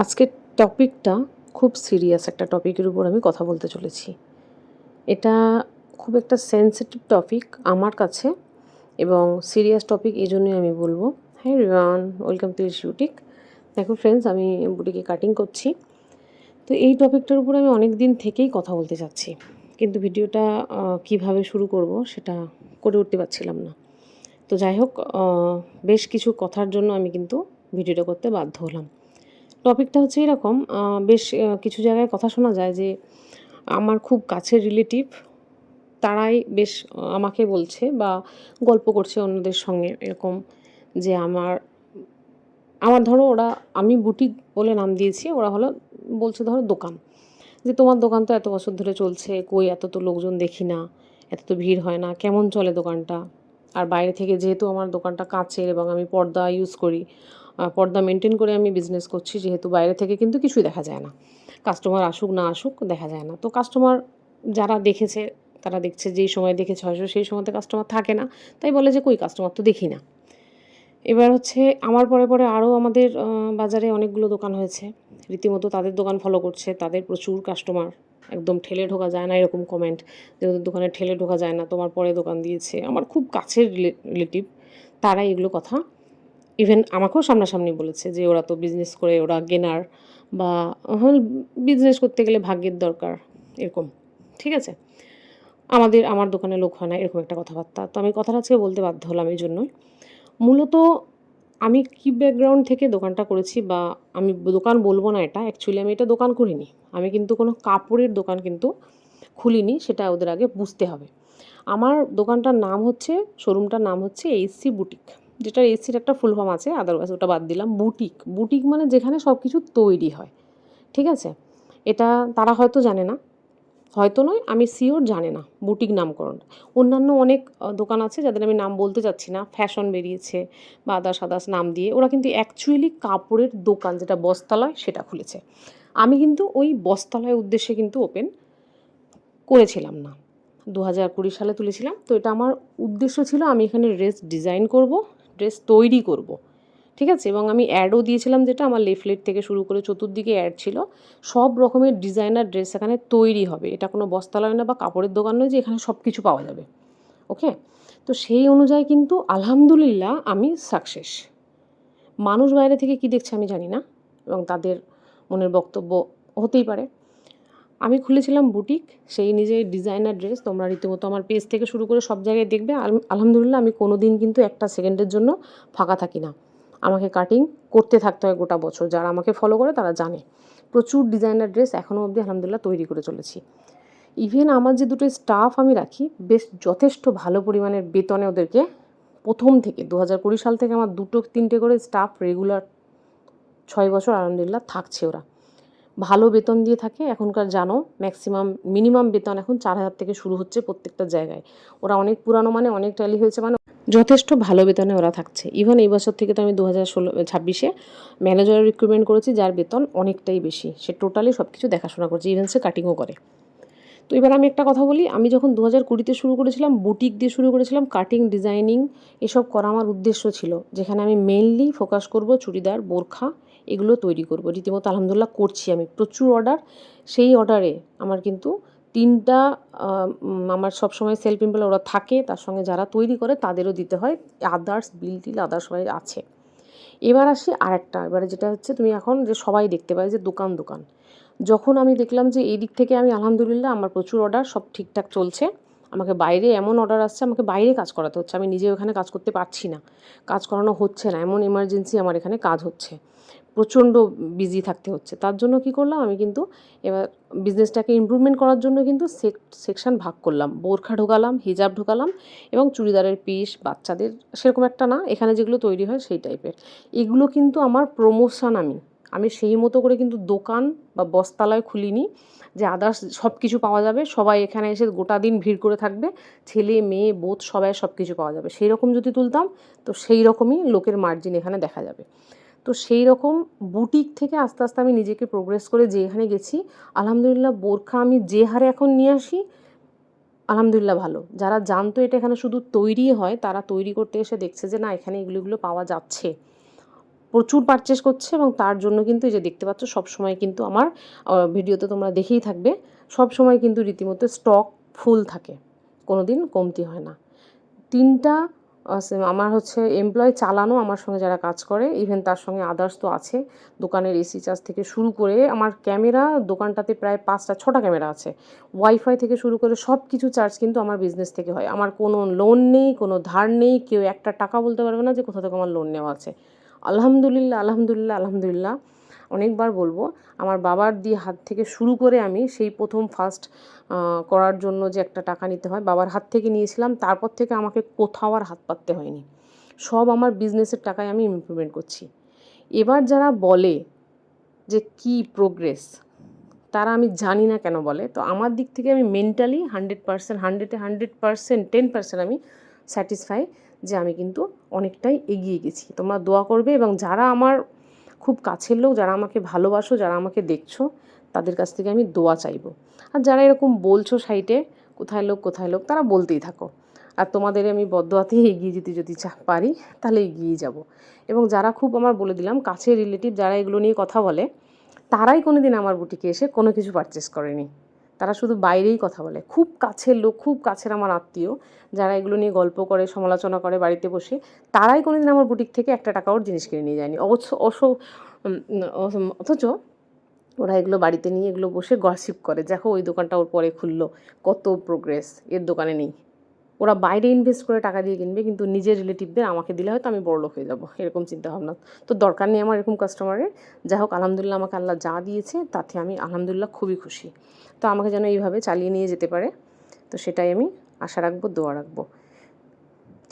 আজকের টপিকটা খুব সিরিয়াস একটা টপিকের উপর আমি কথা বলতে চলেছি। এটা খুব একটা সেনসিটিভ টপিক আমার কাছে এবং সিরিয়াস টপিক এজন্যই আমি বলবো। হ্যাঁ এভরিওয়ান, ওয়েলকাম টু বুটিক। দেখো ফ্রেন্ডস, আমি বুটিকে কাটিং করছি। তো এই টপিকটার উপর আমি অনেক দিন থেকেই কথা বলতে চাচ্ছি, কিন্তু ভিডিওটা কিভাবে শুরু করব সেটা করে উঠতে পারছিলাম না। তো যাই হোক, বেশ কিছু কথার জন্য আমি কিন্তু ভিডিওটা করতে বাধ্য হলাম। টপিকটা হচ্ছে এরকম, বেশ কিছু জায়গায় কথা শোনা যায় যে আমার খুব কাছের রিলেটিভ তারাই বেশ আমাকে বলছে বা গল্প করছে অন্যদের সঙ্গে এরকম যে আমার আমার ধরো ওরা, আমি বুটিক বলে নাম দিয়েছি, ওরা হলো বলছে ধরো দোকান, যে তোমার দোকান তো এত বছর ধরে চলছে, কই এত তো লোকজন দেখি না, এত তো ভিড় হয় না, কেমন চলে দোকানটা? আর বাইরে থেকে যেহেতু আমার দোকানটা কাঁচের এবং আমি পর্দা ইউজ করি, পর্দা মেনটেন করে আমি বিজনেস করছি, যেহেতু বাইরে থেকে কিন্তু কিছুই দেখা যায় না, কাস্টমার আসুক না আসুক দেখা যায় না। তো কাস্টমার যারা দেখেছে তারা দেখছে, যেই সময় দেখেছে হয়তো সেই সময়তে কাস্টমার থাকে না, তাই বলে যে কই কাস্টমার তো দেখি না। এবার হচ্ছে আমার পরে পরে আরও আমাদের বাজারে অনেকগুলো দোকান হয়েছে, রীতিমতো তাদের দোকান ফলো করছে, তাদের প্রচুর কাস্টমার, একদম ঠেলে ঢোকা যায় না এরকম কমেন্ট, যে ওদের দোকানে ঠেলে ঢোকা যায় না, তোমার পরে দোকান দিয়েছে। আমার খুব কাছের রিলেটিভ তারা এগুলো কথা ইভেন আমাকেও সামনাসামনি বলেছে যে ওরা তো বিজনেস করে, ওরা গেনার, বা বিজনেস করতে গেলে ভাগ্যের দরকার, এরকম। ঠিক আছে, আমার দোকানে লোক হয় না, এরকম একটা কথাবার্তা। তো আমি কথাটা আজকে বলতে বাধ্য হলাম এই জন্যই। মূলত আমি কি ব্যাকগ্রাউন্ড থেকে দোকানটা করেছি, বা আমি দোকান বলবো না, এটা অ্যাকচুয়ালি আমি এটা দোকান করিনি। আমি কিন্তু কোনো কাপড়ের দোকান কিন্তু খুলিনি, সেটা ওদের আগে বুঝতে হবে। আমার দোকানটার নাম হচ্ছে, শোরুমটার নাম হচ্ছে এইচসি বুটিক, যেটার এইচসির একটা ফুল ফর্ম আছে, আদারওয়াইজ ওটা বাদ দিলাম। বুটিক, বুটিক মানে যেখানে সব কিছু তৈরি হয়। ঠিক আছে, এটা তারা হয়তো জানে না, হয়তো নয়, আমি শিওর জানে না বুটিক নামকরণ। অন্যান্য অনেক দোকান আছে যাদের আমি নাম বলতে চাচ্ছি না, ফ্যাশন বেরিয়েছে বা আদার্স আদার্স নাম দিয়ে, ওরা কিন্তু অ্যাকচুয়ালি কাপড়ের দোকান যেটা বস্তালয় সেটা খুলেছে। আমি কিন্তু ওই বস্তালয় উদ্দেশ্যে কিন্তু ওপেন করেছিলাম না, 2020 সালে তুলেছিলাম। তো এটা আমার উদ্দেশ্য ছিল আমি এখানে ড্রেস ডিজাইন করব, ড্রেস তৈরি করব। ঠিক আছে, এবং আমি অ্যাডও দিয়েছিলাম, যেটা আমার লিফলেট থেকে শুরু করে চতুর্দিকে অ্যাড ছিল, সব রকমের ডিজাইনার ড্রেস এখানে তৈরি হবে। এটা কোনো বস্তালয় না বা কাপড়ের দোকান নয় যে এখানে সব কিছু পাওয়া যাবে। ওকে, তো সেই অনুযায়ী কিন্তু আলহামদুলিল্লাহ আমি সাকসেস। মানুষ বাইরে থেকে কি দেখছে আমি জানি না, এবং তাদের মনের বক্তব্য হতেই পারে। আমি খুলেছিলাম বুটিক, সেই নিজের ডিজাইনার ড্রেস তোমরা রীতিমতো আমার পেজ থেকে শুরু করে সব জায়গায় দেখবে। আলহামদুলিল্লাহ আমি কোনো দিন কিন্তু একটা সেকেন্ডের জন্য ফাঁকা থাকি না, আমাকে কাটিং করতে থাকতে হয় গোটা বছর। যারা আমাকে ফলো করে তারা জানে প্রচুর ডিজাইনার ড্রেস এখনও অবধি আলহামদুলিল্লাহ তৈরি করে চলেছি। ইভেন আমার যে দুটো স্টাফ আমি রাখি, বেশ যথেষ্ট ভালো পরিমাণের বেতনে ওদেরকে প্রথম থেকে 2020 সাল থেকে আমার 2-3টে করে স্টাফ রেগুলার 6 বছর আলহামদুলিল্লাহ থাকছে। ওরা ভালো বেতন দিয়ে থাকে। এখনকার জানো ম্যাক্সিমাম মিনিমাম বেতন এখন 4,000 থেকে শুরু হচ্ছে প্রত্যেকটা জায়গায়। ওরা অনেক পুরানো, মানে অনেক ট্যালি হয়েছে, মানে যথেষ্ট ভালো বেতনে ওরা থাকছে। ইভেন এই বছর থেকে তো আমি 2026-এ ম্যানেজার রিক্রুটমেন্ট করেছি, যার বেতন অনেকটাই বেশি। সে টোটালি সব কিছু দেখাশোনা করছে, ইভেন সে কাটিংও করে। তো এবার আমি একটা কথা বলি, আমি যখন 2020-তে শুরু করেছিলাম, বুটিক দিয়ে শুরু করেছিলাম, কাটিং ডিজাইনিং এসব করা আমার উদ্দেশ্য ছিল, যেখানে আমি মেনলি ফোকাস করব চুড়িদার, বোরখা এগুলো তৈরি করব। রীতিমতো আলহামদুলিল্লাহ করছি আমি, প্রচুর অর্ডার। সেই অর্ডারে আমার কিন্তু 3টা আমার সবসময় সেলফ এমপ্লয় ওরা থাকে, তার সঙ্গে যারা তৈরি করে তাদেরও দিতে হয়, আদার্স বিল টিল আদার্স সবাই আছে। এবার আসি আরেকটা, এবারে যেটা হচ্ছে তুমি এখন যে সবাই দেখতে পাই যে দোকান দোকান, যখন আমি দেখলাম যে এই দিক থেকে আমি আলহামদুলিল্লাহ আমার প্রচুর অর্ডার, সব ঠিকঠাক চলছে, আমাকে বাইরে এমন অর্ডার আসছে, আমাকে বাইরে কাজ করাতে হচ্ছে, আমি নিজে ওখানে কাজ করতে পারছি না, কাজ করানো হচ্ছে না, এমন এমার্জেন্সি আমার এখানে কাজ হচ্ছে, প্রচণ্ড বিজি থাকতে হচ্ছে। তার জন্য কি করলাম আমি, কিন্তু এবার বিজনেসটাকে ইমপ্রুভমেন্ট করার জন্য কিন্তু সেকশন ভাগ করলাম, বোরখা ঢোকালাম, হিজাব ঢোকালাম, এবং চুড়িদারের পিস, বাচ্চাদের সেরকম একটা না, এখানে যেগুলো তৈরি হয় সেই টাইপের, এগুলো কিন্তু আমার প্রমোশন। আমি সেই মতো করে কিন্তু দোকান বা বস্তালয় খুলিনি যে আদার্স সব কিছু পাওয়া যাবে, সবাই এখানে এসে গোটা দিন ভিড় করে থাকবে, ছেলে মেয়ে বোধ সবাই সব কিছু পাওয়া যাবে, সেই রকম যদি তুলতাম তো সেই রকমই লোকের মার্জিন এখানে দেখা যাবে। তো সেই রকম বুটিক থেকে আস্তে আস্তে আমি নিজেকে প্রোগ্রেস করে যেখানে গেছি, আলহামদুলিল্লাহ বোরখা আমি যে হারে এখন নিয়ে আসি, আলহামদুলিল্লাহ ভালো। যারা জানতো এটা এখানে শুধু তৈরি হয়, তারা তৈরি করতে এসে দেখছে যে না এখানে এগুলো পাওয়া যাচ্ছে, প্রচুর পারচেস করছে এবং তার জন্য কিন্তু এই যে দেখতে পাচ্ছ সবসময় কিন্তু আমার ভিডিওতে তোমরা দেখেই থাকবে, সবসময় কিন্তু রীতিমতো স্টক ফুল থাকে, কোনো দিন কমতি হয় না। 3টা আমার হচ্ছে এমপ্লয় চালানো, আমার সঙ্গে যারা কাজ করে, ইভেন তার সঙ্গে আদার্স তো আছে, দোকানের এসি চার্জ থেকে শুরু করে আমার ক্যামেরা, দোকানটাতে প্রায় 5টা 6টা ক্যামেরা আছে, ওয়াইফাই থেকে শুরু করে সব কিছু চার্জ কিন্তু আমার বিজনেস থেকে হয়। আমার কোনো লোন নেই, কোনো ধার নেই, কেউ একটা টাকা বলতে পারবে না যে কোথা থেকে আমার লোন নেওয়া আছে। আলহামদুলিল্লাহ, আলহামদুলিল্লাহ, আলহামদুলিল্লাহ। অনেকবার বলবো, আমার বাবার দিয়ে হাত থেকে শুরু করে আমি সেই প্রথম ফার্স্ট করার জন্য যে একটা টাকা নিতে হয়, বাবার হাত থেকে নিয়েছিলাম, তারপর থেকে আমাকে কোথাও আর হাত পাততে হয়নি, সব আমার বিজনেসের টাকায় আমি ইমপ্রুভমেন্ট করছি। এবার যারা বলে যে কি প্রোগ্রেস, তারা আমি জানি না কেন বলে, তো আমার দিক থেকে আমি মেন্টালি 100%, 100% 10% আমি স্যাটিসফাই যে আমি কিন্তু অনেকটাই এগিয়ে গেছি। তোমরা দোয়া করবে, এবং যারা আমার খুব কাছের লোক, যারা আমাকে ভালোবাসো, যারা আমাকে দেখছো, তাদের কাছ থেকে আমি দোয়া চাইবো। আর যারা এরকম বলছো সাইটে কোথায় লোক কোথায় লোক, তারা বলতেই থাকো। আর তোমাদের আমি বদদোয়াতেই এগিয়ে যেতে যদি পারি তাহলে এগিয়ে যাব। এবং যারা খুব, আমার বলে দিলাম, কাছের রিলেটিভ যারা এগুলো নিয়ে কথা বলে, তারাই কোনো দিন আমার বুটিকে এসে কোনো কিছু পারচেস করেনি, তারা শুধু বাইরেই কথা বলে। খুব কাছের লোক, খুব কাছের আমার আত্মীয় যারা এগুলো নিয়ে গল্প করে, সমালোচনা করে বাড়িতে বসে, তারাই কোনো দিন আমার বুটিক থেকে একটা টাকাও জিনিস কিনে নিয়ে যায়নি। অথচ ওরা এগুলো বাড়িতে নিয়ে এগুলো বসে গসিপ করে, দেখো ওই দোকানটা ওর পরে খুললো, কত প্রোগ্রেস, এর দোকানে নেই। ওরা বাইরে ইনভেস্ট করে টাকা দিয়ে কিনবে, কিন্তু নিজের রিলেটিভদের আমাকে দিলে হয়তো আমি বড়লোক হয়ে যাবো, এরকম চিন্তাভাবনা। তো দরকার নেই আমার এরকম কাস্টমারের। যাই হোক, আলহামদুলিল্লাহ, আমাকে আল্লাহ যা দিয়েছে তাতে আমি আলহামদুলিল্লাহ খুবই খুশি। তো আমাকে যেন এইভাবে চালিয়ে নিয়ে যেতে পারে, তো সেটাই আমি আশা রাখবো, দোয়া রাখবো।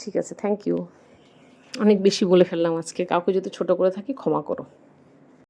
ঠিক আছে, থ্যাংক ইউ। অনেক বেশি বলে ফেললাম আজকে, কাউকে যদি ছোটো করে থাকি ক্ষমা করো।